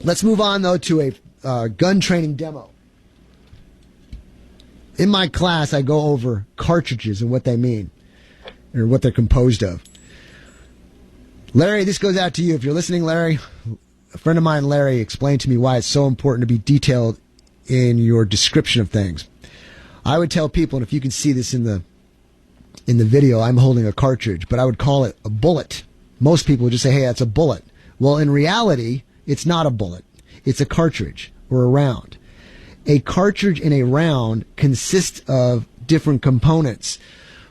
Let's move on, though, to a gun training demo. In my class, I go over cartridges and what they mean, or what they're composed of. Larry, this goes out to you. If you're listening, Larry, a friend of mine, Larry, explained to me why it's so important to be detailed in your description of things. I would tell people, and if you can see this in the video, I'm holding a cartridge, but I would call it a bullet. Most people would just say, hey, that's a bullet. Well, in reality, it's not a bullet. It's a cartridge or a round. A cartridge and a round consists of different components.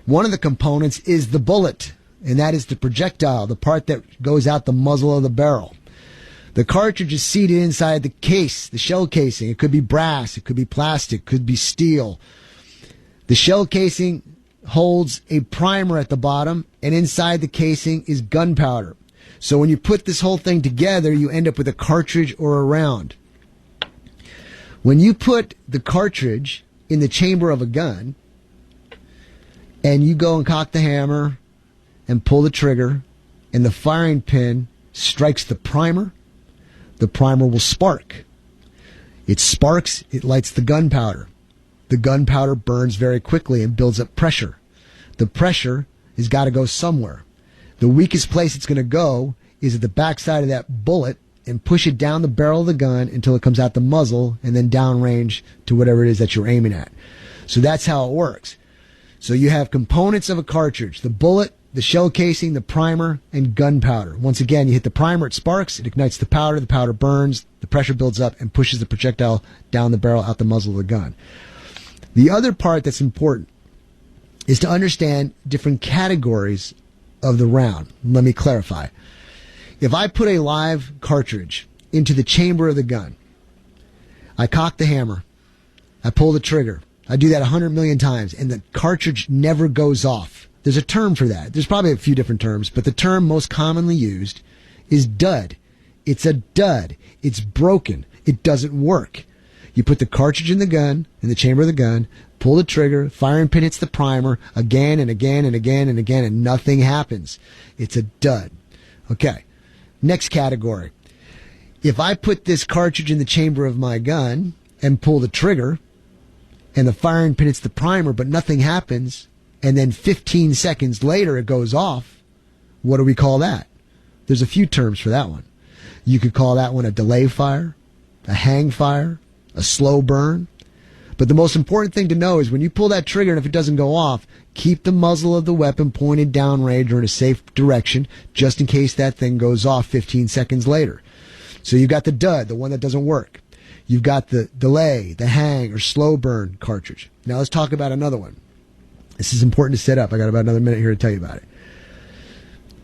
One of the components is the bullet, and that is the projectile, the part that goes out the muzzle of the barrel. The cartridge is seated inside the case, the shell casing. It could be brass, it could be plastic, it could be steel. The shell casing holds a primer at the bottom, and inside the casing is gunpowder. So when you put this whole thing together, you end up with a cartridge or a round. When you put the cartridge in the chamber of a gun, and you go and cock the hammer and pull the trigger, and the firing pin strikes the primer will spark. It sparks, it lights the gunpowder. The gunpowder burns very quickly and builds up pressure. The pressure has got to go somewhere. The weakest place it's going to go is at the backside of that bullet and push it down the barrel of the gun until it comes out the muzzle and then downrange to whatever it is that you're aiming at. So that's how it works. So you have components of a cartridge: the bullet, the shell casing, the primer, and gunpowder. Once again, you hit the primer, it sparks, it ignites the powder burns, the pressure builds up and pushes the projectile down the barrel out the muzzle of the gun. The other part that's important is to understand different categories of the round. Let me clarify. If I put a live cartridge into the chamber of the gun, I cock the hammer, I pull the trigger, I do that 100 million times, and the cartridge never goes off. There's a term for that. There's probably a few different terms, but the term most commonly used is dud. It's a dud. It's broken. It doesn't work. You put the cartridge in the gun, in the chamber of the gun, pull the trigger, firing pin hits the primer again and again and again and again, and nothing happens. It's a dud. Okay. Next category. If I put this cartridge in the chamber of my gun and pull the trigger, and the firing pin hits the primer, but nothing happens, and then 15 seconds later it goes off, what do we call that? There's a few terms for that one. You could call that one a delay fire, a hang fire, a slow burn. But the most important thing to know is when you pull that trigger and if it doesn't go off, keep the muzzle of the weapon pointed downrange or in a safe direction just in case that thing goes off 15 seconds later. So you've got the dud, the one that doesn't work. You've got the delay, the hang, or slow burn cartridge. Now let's talk about another one. This is important to set up. I got about another minute here to tell you about it.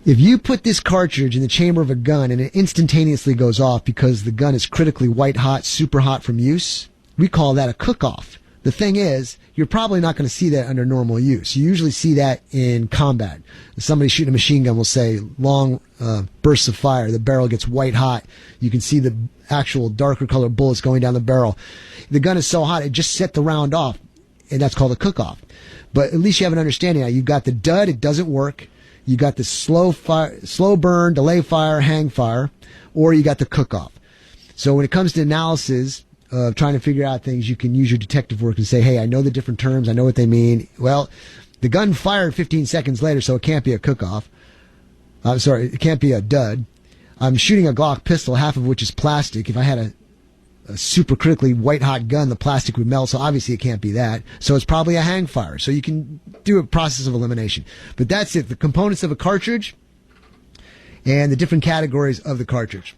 If you put this cartridge in the chamber of a gun and it instantaneously goes off because the gun is critically white hot, super hot from use, we call that a cook-off. The thing is, you're probably not going to see that under normal use. You usually see that in combat. Somebody shooting a machine gun will say long bursts of fire. The barrel gets white hot. You can see the actual darker colored bullets going down the barrel. The gun is so hot, it just set the round off, and that's called a cook-off. But at least you have an understanding now. You've got the dud, it doesn't work. You got the slow burn, delay fire, hang fire, or you got the cook-off. So when it comes to analysis of trying to figure out things, you can use your detective work and say, hey, I know the different terms, I know what they mean. Well, the gun fired 15 seconds later, so it can't be a cook-off. I'm sorry, it can't be a dud. I'm shooting a Glock pistol, half of which is plastic. If I had a super critically white-hot gun, the plastic would melt, so obviously it can't be that. So it's probably a hang fire. So you can do a process of elimination. But that's it, the components of a cartridge and the different categories of the cartridge.